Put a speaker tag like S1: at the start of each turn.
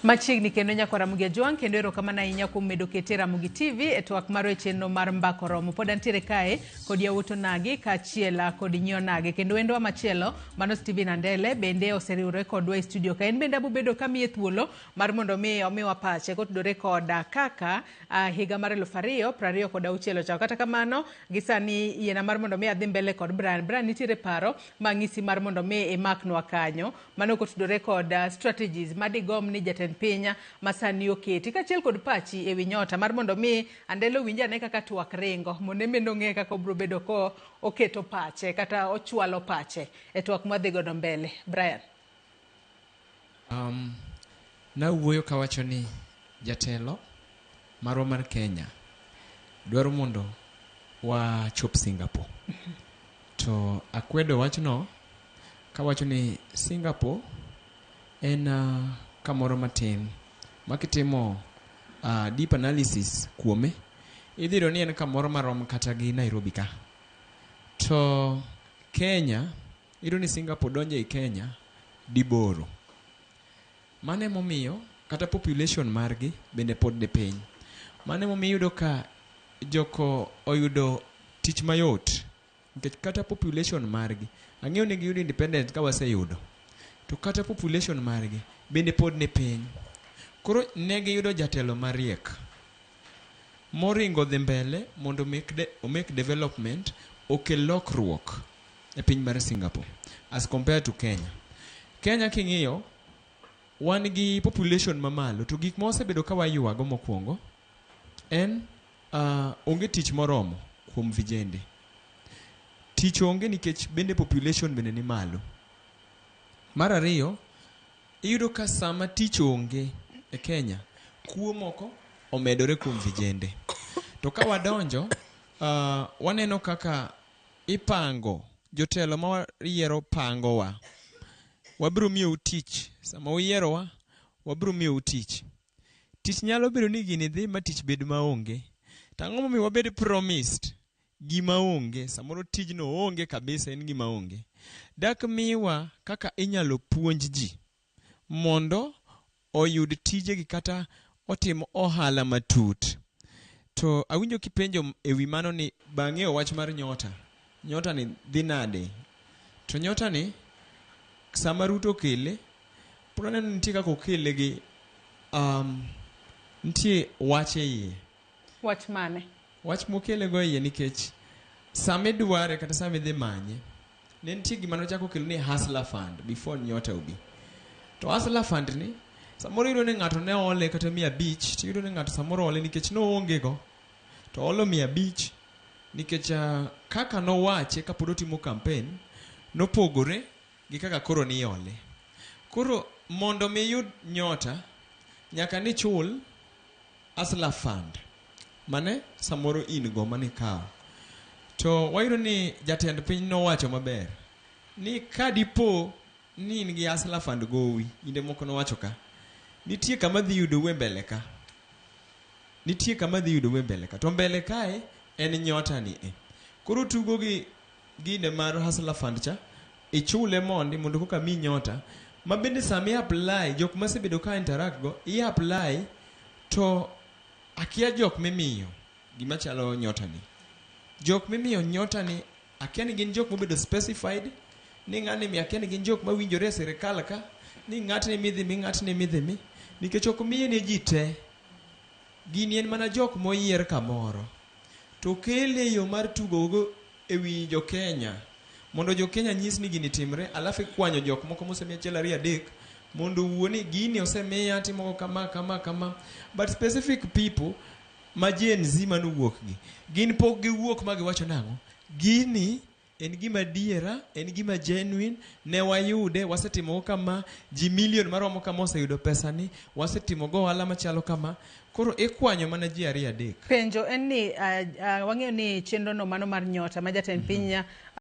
S1: Machiegni kendo nyakora Mugia Jwang kendo erokamano ahinya kuom medo kete Ramogi TV e twak marwa e chenro mar Mbako Romo. Pod antiere kae kod yawuoto nagi kaachiel kod nyio nagi kendo wendwa machielo mano Steven Andele bende oseriwore kodwa e studio ka. En bende abobedo kamiye thuolo mar mondo omiwa pache kotudore kod kaka higa mar 2026 chako. Kata kamano gisani yiena mar mondo adhi mbele kod Brian nitiere paro mang'isi mar mondo imaknwa kanyo mano kotudore kod strategies madigom ni jatend pinya masani oketi kachiel kod pachi ewi nyota mar mondo Andele winja ane kaka twak ringo mondo mendo ng'e kaka obro bedo ko oketo pache kata ochwalo pache e twak madhi godo mbele. Brian.
S2: Na wuoyo kawacho ni jatelo marwa mar Kenya dwaro mondo wachop Singapore. To akwedo wachno kawacho ni Singapore en kamoro matin makitimo deep analysis kuome idhiro ni en kamoro marom kata gi Nairobi ka. To Kenya idhiro ni Singapore donje i Kenya diboro. Mane momiyo kata population margi bende pod de piny. Mane momiyo yudo ka joko oyudo tich mayot nikech kata population margi ang'eyo ni giyudo independent ka waseyudo. To kata population margi bende pod ne piny. Koro ne giyudo jatelo mariek moringo dhi mbele mondo make development okel lokruok e piny mar Singapore as compared to Kenya. Kenya king'iyo wan gi population mamalo to gik mosebedo ka wayuago mokwongo en onge tich moromo kuom vijende. Tich onge nikech bende population bende ni malo. Mar ariyo iyudo ka sama tich onge e Kenya kuo moko omedore kuom vijende. To ka wadonjo waneno kaka ipango jotelo ma yiero pangowa. Wabiro miyo tich sama uyierowa wabiro miyo tich. Tich nyalo bedo ni gini dhi ma tich bed maonge. Tang'o momiyo wabed promised gima onge samoro tijno onge kabisa en gima onge. Dak miwa kaka inyalo puonj ji mondo oyud tijegi kata otim ohala matut. To awinjo kipenjo ewi mano ni bang'eyo wach mar nyota. Nyota ni dhi nade? To nyota ni sama Ruto kele puro neno nitie kaka okele gi nitie wach e iye.
S1: Wach mane? Wach
S2: mokele go iye nikech sama idware kata sama idhi manye ne nitie gima nochako kelo ni hustler fund before nyota obi. To hustler fund ni samoro iyudo ni ng'ato ne ole kata 500 to iyudo ni ng'ato samoro ole nikech noonge go to olo 500 nikech kaka nowache kapod otimo campaign nopogore gi kaka koro ni ole. Koro mondo miyud nyota nyaka ni chul hustler fund mane samoro in go mane kawo. To wayudo ni jatend piny nowacho maber ni kadipo ni in gi hustler fund gowi inde moko nowacho ka nitie kama dhi yudo we mbele ka. Nitie kama dhi yudo we mbele ka. To mbele kae en nyota ni Koro tugo gi gine mar hustler fund cha ichule mondo koka mi nyota ma bende sami apply jok masebedo ka interact go apply to akia jok mimiyo gima chalo nyota ni. Jok mimiyo nyota ni akia ni gin jok mobedo specified ni ng'ani mi akia ni gin jok mawinjore sirikal ka ni ng'atni midhi nikech ok miye ne ji te. Gini en mana jok moyier kamoro to kele yo mar tugogo ewi jo Kenya mondo jo Kenya nyis ni gini timre alafu kwanyo jok moko mosemiya achiel ariyo adek mondo wuo ni gini osemiya timo kama but specific people ma Gen Z manuwuok gi gin pok giwuok ma giwacho nang'o gini en gima diera en gima genuine ne wayude wasetimo kama ji million maromo kama oseyudo pesa ni wasetimo go ohala machalo kama koro ikwanyo mana ji ariyo adek.
S1: Penjo en ni wang'eyo ni chenro no mano mar nyota ma jatend pinya